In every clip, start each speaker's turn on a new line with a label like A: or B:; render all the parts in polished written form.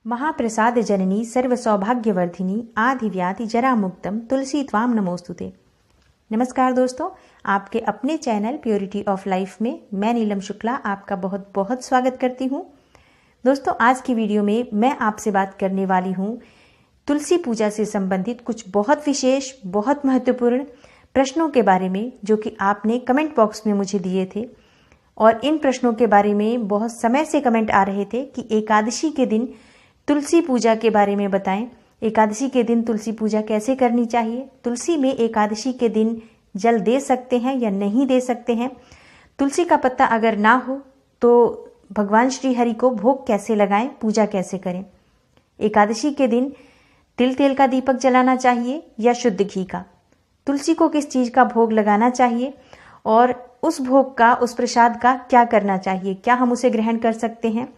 A: महाप्रसाद जननी सर्वसौभाग्यवर्धिनी आधिव्याधि जरामुक्तम तुलसी त्वाम नमोस्तुते। नमस्कार दोस्तों, आपके अपने चैनल प्योरिटी ऑफ लाइफ में मैं नीलम शुक्ला आपका बहुत बहुत स्वागत करती हूँ। दोस्तों, आज की वीडियो में मैं आपसे बात करने वाली हूँ तुलसी पूजा से संबंधित कुछ बहुत विशेष, बहुत महत्वपूर्ण प्रश्नों के बारे में, जो कि आपने कमेंट बॉक्स में मुझे दिए थे। और इन प्रश्नों के बारे में बहुत समय से कमेंट आ रहे थे कि एकादशी के दिन तुलसी पूजा के बारे में बताएं। एकादशी के दिन तुलसी पूजा कैसे करनी चाहिए, तुलसी में एकादशी के दिन जल दे सकते हैं या नहीं दे सकते हैं, तुलसी का पत्ता अगर ना हो तो भगवान श्री हरि को भोग कैसे लगाएं, पूजा कैसे करें, एकादशी के दिन तेल का दीपक जलाना चाहिए या शुद्ध घी का, तुलसी को किस चीज़ का भोग लगाना चाहिए और उस भोग का, उस प्रसाद का क्या करना चाहिए, क्या हम उसे ग्रहण कर सकते हैं,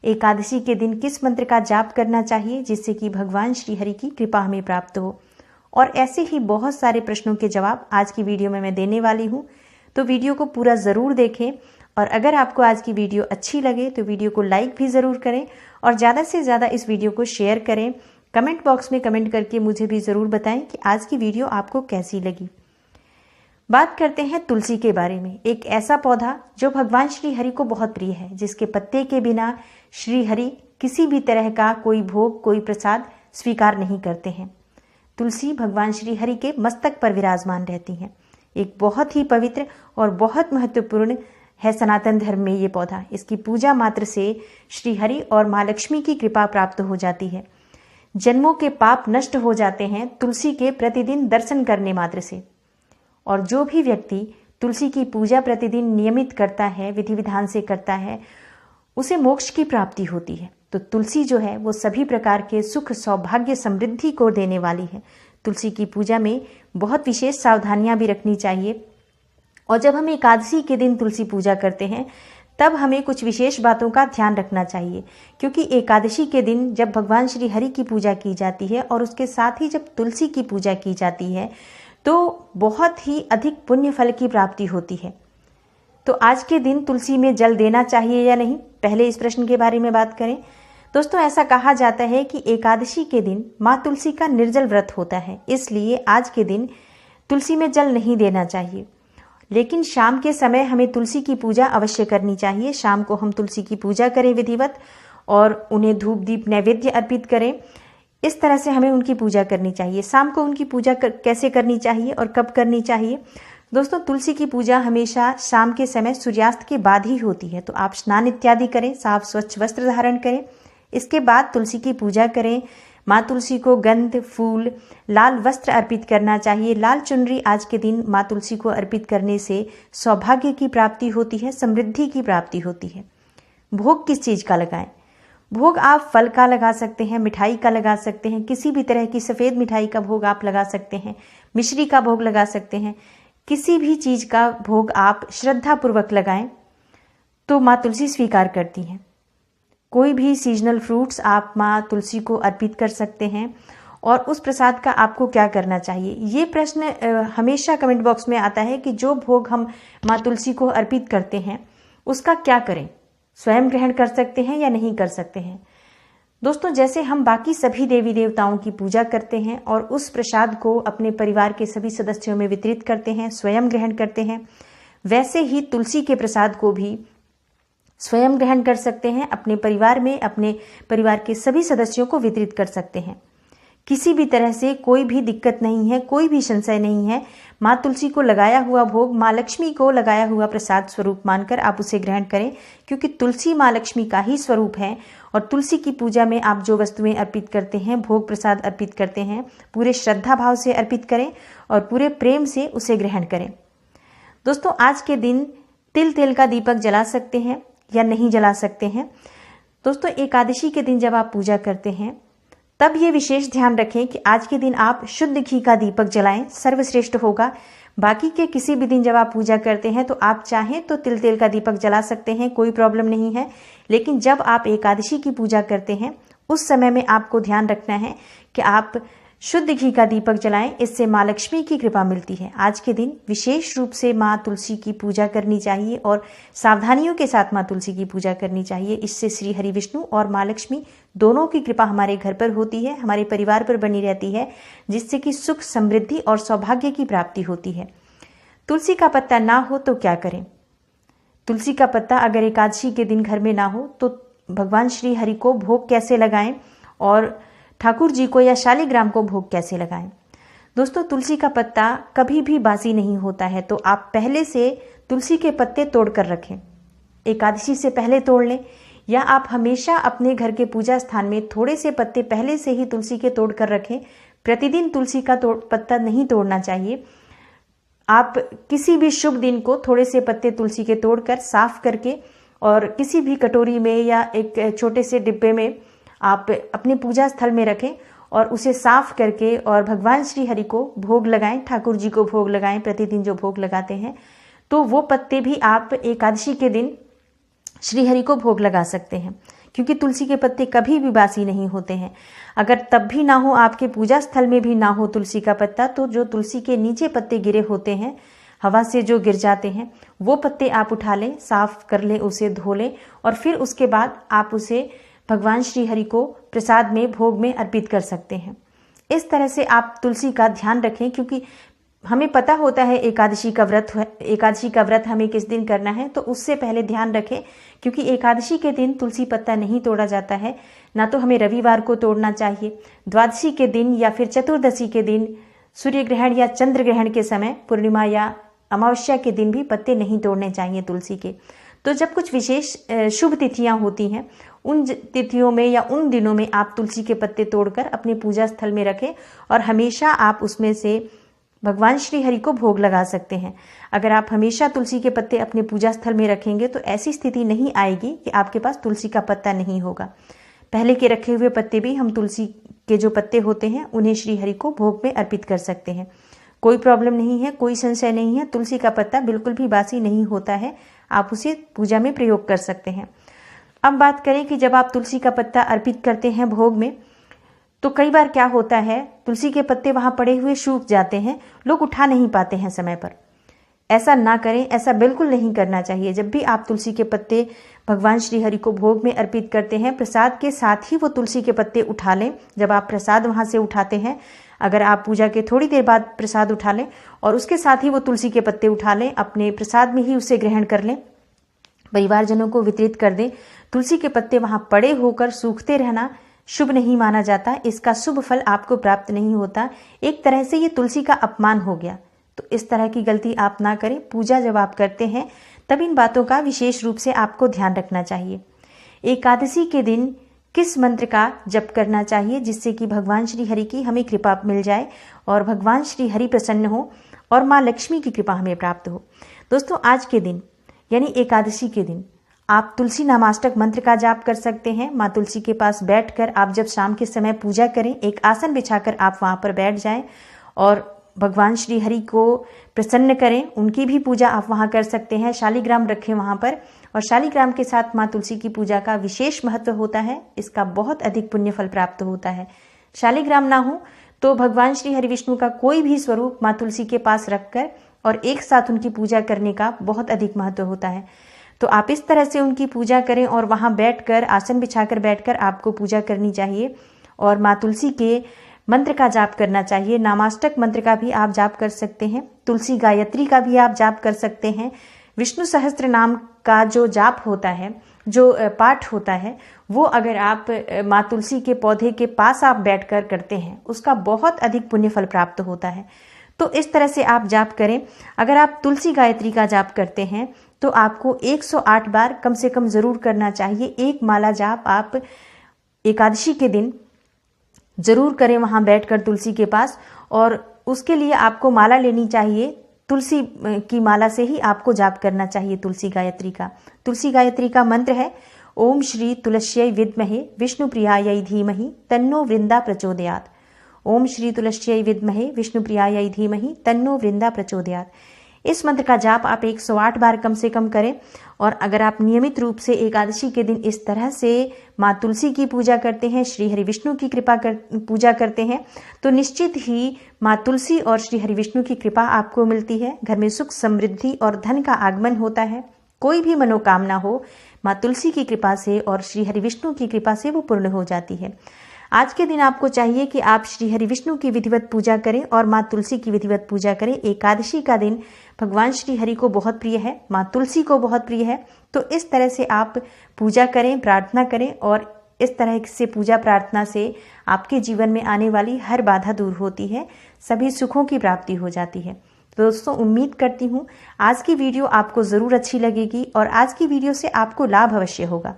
A: एकादशी के दिन किस मंत्र का जाप करना चाहिए जिससे कि भगवान श्री हरि की कृपा हमें प्राप्त हो। और ऐसे ही बहुत सारे प्रश्नों के जवाब आज की वीडियो में मैं देने वाली हूँ, तो वीडियो को पूरा ज़रूर देखें। और अगर आपको आज की वीडियो अच्छी लगे तो वीडियो को लाइक भी ज़रूर करें और ज़्यादा से ज़्यादा इस वीडियो को शेयर करें। कमेंट बॉक्स में कमेंट करके मुझे भी ज़रूर बताएं कि आज की वीडियो आपको कैसी लगी। बात करते हैं तुलसी के बारे में। एक ऐसा पौधा जो भगवान श्री हरि को बहुत प्रिय है, जिसके पत्ते के बिना श्री हरि किसी भी तरह का कोई भोग, कोई प्रसाद स्वीकार नहीं करते हैं। तुलसी भगवान श्री हरि के मस्तक पर विराजमान रहती हैं। एक बहुत ही पवित्र और बहुत महत्वपूर्ण है सनातन धर्म में ये पौधा। इसकी पूजा मात्र से श्री हरि और माँ लक्ष्मी की कृपा प्राप्त हो जाती है। जन्मों के पाप नष्ट हो जाते हैं तुलसी के प्रतिदिन दर्शन करने मात्र से। और जो भी व्यक्ति तुलसी की पूजा प्रतिदिन नियमित करता है, विधि विधान से करता है, उसे मोक्ष की प्राप्ति होती है। तो तुलसी जो है वो सभी प्रकार के सुख, सौभाग्य, समृद्धि को देने वाली है। तुलसी की पूजा में बहुत विशेष सावधानियां भी रखनी चाहिए। और जब हम एकादशी के दिन तुलसी पूजा करते हैं तब हमें कुछ विशेष बातों का ध्यान रखना चाहिए, क्योंकि एकादशी के दिन जब भगवान श्री हरि की पूजा की जाती है और उसके साथ ही जब तुलसी की पूजा की जाती है तो बहुत ही अधिक पुण्य फल की प्राप्ति होती है। तो आज के दिन तुलसी में जल देना चाहिए या नहीं, पहले इस प्रश्न के बारे में बात करें। दोस्तों, ऐसा कहा जाता है कि एकादशी के दिन माँ तुलसी का निर्जल व्रत होता है, इसलिए आज के दिन तुलसी में जल नहीं देना चाहिए। लेकिन शाम के समय हमें तुलसी की पूजा अवश्य करनी चाहिए। शाम को हम तुलसी की पूजा करें विधिवत और उन्हें धूप दीप नैवेद्य अर्पित करें। इस तरह से हमें उनकी पूजा करनी चाहिए। शाम को उनकी पूजा कैसे करनी चाहिए और कब करनी चाहिए? दोस्तों, तुलसी की पूजा हमेशा शाम के समय सूर्यास्त के बाद ही होती है। तो आप स्नान इत्यादि करें, साफ स्वच्छ वस्त्र धारण करें, इसके बाद तुलसी की पूजा करें। माँ तुलसी को गंध, फूल, लाल वस्त्र अर्पित करना चाहिए। लाल चुनरी आज के दिन माँ तुलसी को अर्पित करने से सौभाग्य की प्राप्ति होती है, समृद्धि की प्राप्ति होती है। भोग किस चीज़ का लगाएं? भोग आप फल का लगा सकते हैं, मिठाई का लगा सकते हैं, किसी भी तरह की सफ़ेद मिठाई का भोग आप लगा सकते हैं, मिश्री का भोग लगा सकते हैं। किसी भी चीज़ का भोग आप श्रद्धापूर्वक लगाएं तो माँ तुलसी स्वीकार करती हैं। कोई भी सीजनल फ्रूट्स आप माँ तुलसी को अर्पित कर सकते हैं। और उस प्रसाद का आपको क्या करना चाहिए, ये प्रश्न हमेशा कमेंट बॉक्स में आता है कि जो भोग हम माँ तुलसी को अर्पित करते हैं उसका क्या करें, स्वयं ग्रहण कर सकते हैं या नहीं कर सकते हैं। दोस्तों, जैसे हम बाकी सभी देवी देवताओं की पूजा करते हैं और उस प्रसाद को अपने परिवार के सभी सदस्यों में वितरित करते हैं, स्वयं ग्रहण करते हैं, वैसे ही तुलसी के प्रसाद को भी स्वयं ग्रहण कर सकते हैं, अपने परिवार में, अपने परिवार के सभी सदस्यों को वितरित कर सकते हैं। किसी भी तरह से कोई भी दिक्कत नहीं है, कोई भी संशय नहीं है। माँ तुलसी को लगाया हुआ भोग माँ लक्ष्मी को लगाया हुआ प्रसाद स्वरूप मानकर आप उसे ग्रहण करें, क्योंकि तुलसी माँ लक्ष्मी का ही स्वरूप है। और तुलसी की पूजा में आप जो वस्तुएं अर्पित करते हैं, भोग प्रसाद अर्पित करते हैं, पूरे श्रद्धा भाव से अर्पित करें और पूरे प्रेम से उसे ग्रहण करें। दोस्तों, आज के दिन तेल का दीपक जला सकते हैं या नहीं जला सकते हैं? दोस्तों, एकादशी के दिन जब आप पूजा करते हैं तब ये विशेष ध्यान रखें कि आज के दिन आप शुद्ध घी का दीपक जलाएं, सर्वश्रेष्ठ होगा। बाकी के किसी भी दिन जब आप पूजा करते हैं तो आप चाहें तो तिल का दीपक जला सकते हैं, कोई प्रॉब्लम नहीं है। लेकिन जब आप एकादशी की पूजा करते हैं उस समय में आपको ध्यान रखना है कि आप शुद्ध घी का दीपक जलाएं, इससे माँ लक्ष्मी की कृपा मिलती है। आज के दिन विशेष रूप से माँ तुलसी की पूजा करनी चाहिए और सावधानियों के साथ माँ तुलसी की पूजा करनी चाहिए। इससे श्री हरि विष्णु और माँ लक्ष्मी दोनों की कृपा हमारे घर पर होती है, हमारे परिवार पर बनी रहती है, जिससे कि सुख, समृद्धि और सौभाग्य की प्राप्ति होती है। तुलसी का पत्ता ना हो तो क्या करें? तुलसी का पत्ता अगर एकादशी के दिन घर में ना हो तो भगवान श्री हरि को भोग कैसे लगाएं और ठाकुर जी को या शालिग्राम को भोग कैसे लगाएं? दोस्तों, तुलसी का पत्ता कभी भी बासी नहीं होता है, तो आप पहले से तुलसी के पत्ते तोड़ कर रखें। एकादशी से पहले तोड़ लें, या आप हमेशा अपने घर के पूजा स्थान में थोड़े से पत्ते पहले से ही तुलसी के तोड़ कर रखें। प्रतिदिन तुलसी का पत्ता नहीं तोड़ना चाहिए। आप किसी भी शुभ दिन को थोड़े से पत्ते तुलसी के तोड़कर साफ करके और किसी भी कटोरी में या एक छोटे से डिब्बे में आप अपने पूजा स्थल में रखें और उसे साफ करके और भगवान श्री हरि को भोग लगाएं, ठाकुर जी को भोग लगाएं। प्रतिदिन जो भोग लगाते हैं तो वो पत्ते भी आप एकादशी के दिन श्री हरि को भोग लगा सकते हैं, क्योंकि तुलसी के पत्ते कभी भी बासी नहीं होते हैं। अगर तब भी ना हो, आपके पूजा स्थल में भी ना हो तुलसी का पत्ता, तो जो तुलसी के नीचे पत्ते गिरे होते हैं, हवा से जो गिर जाते हैं, वो पत्ते आप उठा लें, साफ कर लें, उसे धो लें और फिर उसके बाद आप उसे भगवान श्री हरि को प्रसाद में, भोग में अर्पित कर सकते हैं। इस तरह से आप तुलसी का ध्यान रखें, क्योंकि हमें पता होता है एकादशी का व्रत हमें किस दिन करना है, तो उससे पहले ध्यान रखें, क्योंकि एकादशी के दिन तुलसी पत्ता नहीं तोड़ा जाता है। ना तो हमें रविवार को तोड़ना चाहिए, द्वादशी के दिन या फिर चतुर्दशी के दिन, सूर्य ग्रहण या चंद्र ग्रहण के समय, पूर्णिमा या अमावस्या के दिन भी पत्ते नहीं तोड़ने चाहिए तुलसी के। तो जब कुछ विशेष शुभ तिथियां होती हैं, उन तिथियों में या उन दिनों में आप तुलसी के पत्ते तोड़कर अपने पूजा स्थल में रखें और हमेशा आप उसमें से भगवान श्री हरि को भोग लगा सकते हैं। अगर आप हमेशा तुलसी के पत्ते अपने पूजा स्थल में रखेंगे तो ऐसी स्थिति नहीं आएगी कि आपके पास तुलसी का पत्ता नहीं होगा। पहले के रखे हुए पत्ते भी, हम तुलसी के जो पत्ते होते हैं उन्हें श्री हरि को भोग में अर्पित कर सकते हैं। कोई प्रॉब्लम नहीं है, कोई संशय नहीं है। तुलसी का पत्ता बिल्कुल भी बासी नहीं होता है, आप उसे पूजा में प्रयोग कर सकते हैं। अब बात करें कि जब आप तुलसी का पत्ता अर्पित करते हैं भोग में, तो कई बार क्या होता है, तुलसी के पत्ते वहां पड़े हुए सूख जाते हैं, लोग उठा नहीं पाते हैं समय पर। ऐसा ना करें, ऐसा बिल्कुल नहीं करना चाहिए। जब भी आप तुलसी के पत्ते भगवान श्री हरि को भोग में अर्पित करते हैं, प्रसाद के साथ ही वो तुलसी के पत्ते उठा लें। जब आप प्रसाद वहां से उठाते हैं, अगर आप पूजा के थोड़ी देर बाद प्रसाद उठा लें और उसके साथ ही वो तुलसी के पत्ते उठा लें, अपने प्रसाद में ही उसे ग्रहण कर लें, परिवारजनों को वितरित कर दें। तुलसी के पत्ते वहां पड़े होकर सूखते रहना शुभ नहीं माना जाता, इसका शुभ फल आपको प्राप्त नहीं होता। एक तरह से ये तुलसी का अपमान हो गया। तो इस तरह की गलती आप ना करें। पूजा जब आप करते हैं तब इन बातों का विशेष रूप से आपको ध्यान रखना चाहिए। एकादशी के दिन किस मंत्र का जप करना चाहिए जिससे कि भगवान श्री हरि की हमें कृपा मिल जाए और भगवान श्री हरि प्रसन्न हो और माँ लक्ष्मी की कृपा हमें प्राप्त हो। दोस्तों, आज के दिन यानी एकादशी के दिन आप तुलसी नामाष्टक मंत्र का जाप कर सकते हैं। माँ तुलसी के पास बैठकर आप जब शाम के समय पूजा करें, एक आसन बिछाकर आप वहां पर बैठ जाएं और भगवान श्री हरि को प्रसन्न करें। उनकी भी पूजा आप वहां कर सकते हैं। शालिग्राम रखें वहां पर, और शालिग्राम के साथ माँ तुलसी की पूजा का विशेष महत्व होता है। इसका बहुत अधिक पुण्य फल प्राप्त होता है। शालिग्राम ना हो तो भगवान श्री हरि विष्णु का कोई भी स्वरूप माँ तुलसी के पास रखकर और एक साथ उनकी पूजा करने का बहुत अधिक महत्व होता है। तो आप इस तरह से उनकी पूजा करें और वहां बैठकर, आसन बिछाकर बैठकर आपको पूजा करनी चाहिए और माँ तुलसी के मंत्र का जाप करना चाहिए। नामाष्टक मंत्र का भी आप जाप कर सकते हैं, तुलसी गायत्री का भी आप जाप कर सकते हैं। विष्णु सहस्त्र नाम का जो जाप होता है, जो पाठ होता है, वो अगर आप माँ तुलसी के पौधे के पास आप बैठकर करते हैं, उसका बहुत अधिक पुण्य फल प्राप्त होता है। तो इस तरह से आप जाप करें। अगर आप तुलसी गायत्री का जाप करते हैं तो आपको 108 बार कम से कम जरूर करना चाहिए। एक माला जाप आप एकादशी के दिन जरूर करें वहां बैठकर तुलसी के पास, और उसके लिए आपको माला लेनी चाहिए। तुलसी की माला से ही आपको जाप करना चाहिए तुलसी गायत्री का। तुलसी गायत्री का मंत्र है ओम श्री तुलस्यै विद्महे विष्णुप्रियायै धीमहि तन्नो वृंदा प्रचोदयात्। ओम श्री तुलस्यै विद्महे विष्णुप्रियायै धीमहि तन्नो वृंदा प्रचोदयात्। इस मंत्र का जाप आप 108 बार कम से कम करें। और अगर आप नियमित रूप से एकादशी के दिन इस तरह से माँ तुलसी की पूजा करते हैं, श्री हरि विष्णु की पूजा करते हैं, तो निश्चित ही माँ तुलसी और श्री हरि विष्णु की कृपा आपको मिलती है। घर में सुख, समृद्धि और धन का आगमन होता है। कोई भी मनोकामना हो, माँ तुलसी की कृपा से और श्री हरि विष्णु की कृपा से वो पूर्ण हो जाती है। आज के दिन आपको चाहिए कि आप श्री हरि विष्णु की विधिवत पूजा करें और माँ तुलसी की विधिवत पूजा करें। एकादशी का दिन भगवान श्री हरि को बहुत प्रिय है, माँ तुलसी को बहुत प्रिय है। तो इस तरह से आप पूजा करें, प्रार्थना करें और इस तरह से पूजा प्रार्थना से आपके जीवन में आने वाली हर बाधा दूर होती है, सभी सुखों की प्राप्ति हो जाती है। तो दोस्तों, उम्मीद करती हूँ आज की वीडियो आपको ज़रूर अच्छी लगेगी और आज की वीडियो से आपको लाभ अवश्य होगा।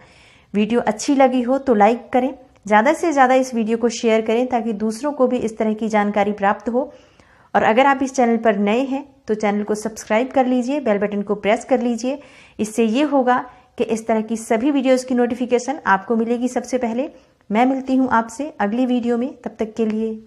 A: वीडियो अच्छी लगी हो तो लाइक करें, ज़्यादा से ज़्यादा इस वीडियो को शेयर करें ताकि दूसरों को भी इस तरह की जानकारी प्राप्त हो। और अगर आप इस चैनल पर नए हैं तो चैनल को सब्सक्राइब कर लीजिए, बेल बटन को प्रेस कर लीजिए। इससे ये होगा कि इस तरह की सभी वीडियोस की नोटिफिकेशन आपको मिलेगी सबसे पहले। मैं मिलती हूँ आपसे अगली वीडियो में, तब तक के लिए